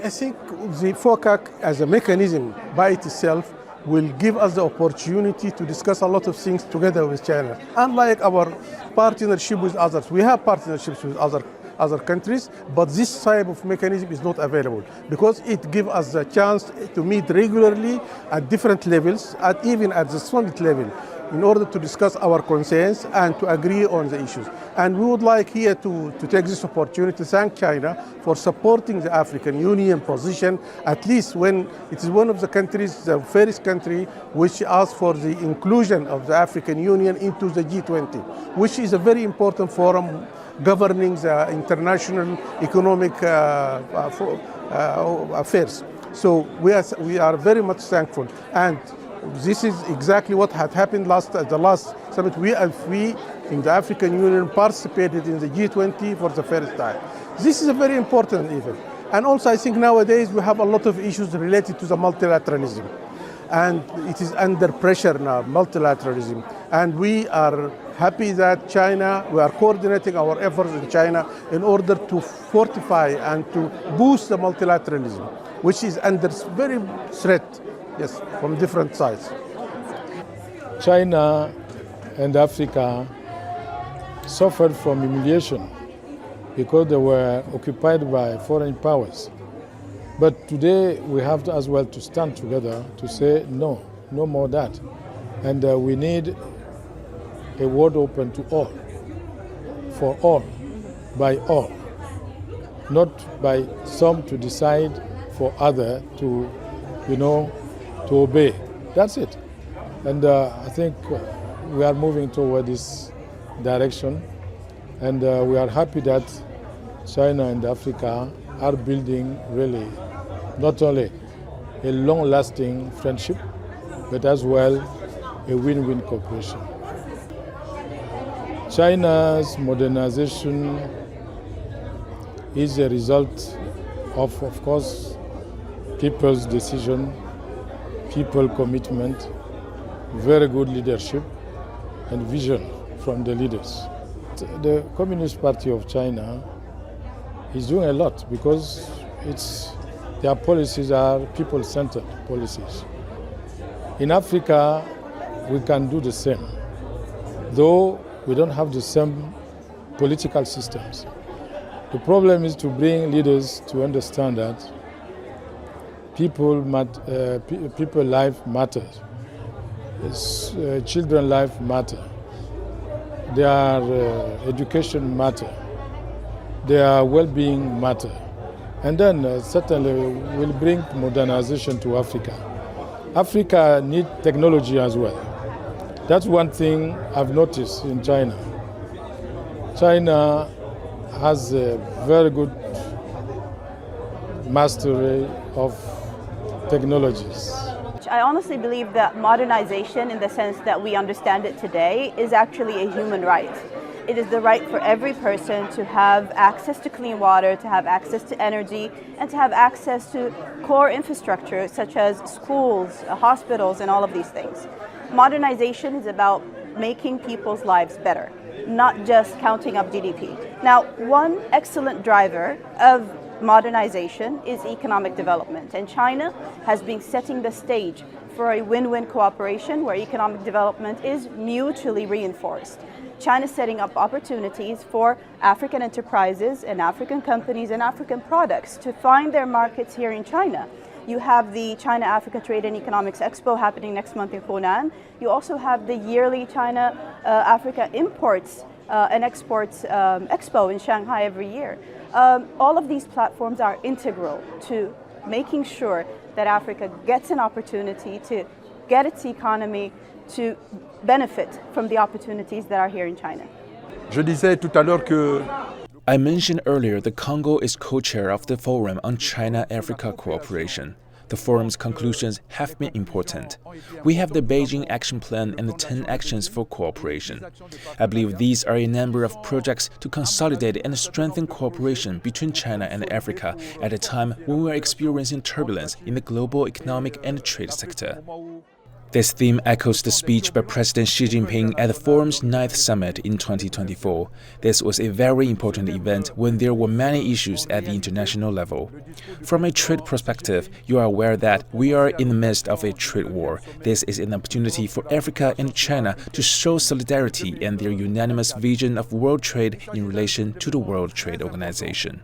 I think the FOCAC as a mechanism by itself will give us the opportunity to discuss a lot of things together with China. Unlike our partnership with others, we have partnerships with other countries, but this type of mechanism is not available because it gives us the chance to meet regularly at different levels, even at the summit level, in order to discuss our concerns and to agree on the issues. And we would like here to take this opportunity to thank China for supporting the African Union position, at least when it is one of the countries, the first country, which asked for the inclusion of the African Union into the G20, which is a very important forum governing the international economic affairs. So we are very much thankful. And this is exactly what had happened at the last summit. We in the African Union participated in the G20 for the first time. This is a very important event. And also I think nowadays we have a lot of issues related to the multilateralism. And it is under pressure now, multilateralism. And we are happy that we are coordinating our efforts in China in order to fortify and to boost the multilateralism, which is under very threat, yes, from different sides. China and Africa suffered from humiliation because they were occupied by foreign powers. But today we have to, as well, to stand together to say no more that. And we need a world open to all, for all, by all, not by some to decide for other to obey. That's it. And I think we are moving toward this direction, and we are happy that China and Africa are building really not only a long-lasting friendship, but as well a win-win cooperation. China's modernization is a result of course, people's decision, people commitment, very good leadership and vision from the leaders. The Communist Party of China is doing a lot because their policies are people-centered policies. In Africa, we can do the same, though we don't have the same political systems. The problem is to bring leaders to understand that people life matters. Children life matter. Their education matter. Their well-being matter. And then certainly we'll bring modernization to Africa. Africa needs technology as well. That's one thing I've noticed in China. China has a very good mastery of technologies. I honestly believe that modernization, in the sense that we understand it today, is actually a human right. It is the right for every person to have access to clean water, to have access to energy, and to have access to core infrastructure such as schools, hospitals, and all of these things. Modernization is about making people's lives better, not just counting up GDP. Now, one excellent driver of modernization is economic development, and China has been setting the stage for a win-win cooperation where economic development is mutually reinforced. China is setting up opportunities for African enterprises and African companies and African products to find their markets here in China. You have the China-Africa Trade and Economics Expo happening next month in Hunan. You also have the yearly China-Africa Imports and Exports Expo in Shanghai every year. All of these platforms are integral to making sure that Africa gets an opportunity to get its economy to benefit from the opportunities that are here in China. Je disais tout à l'heure que I mentioned earlier that Congo is co-chair of the Forum on China-Africa Cooperation. The forum's conclusions have been important. We have the Beijing Action Plan and the 10 Actions for Cooperation. I believe these are a number of projects to consolidate and strengthen cooperation between China and Africa at a time when we are experiencing turbulence in the global economic and trade sector. This theme echoes the speech by President Xi Jinping at the forum's 9th summit in 2024. This was a very important event when there were many issues at the international level. From a trade perspective, you are aware that we are in the midst of a trade war. This is an opportunity for Africa and China to show solidarity and their unanimous vision of world trade in relation to the World Trade Organization.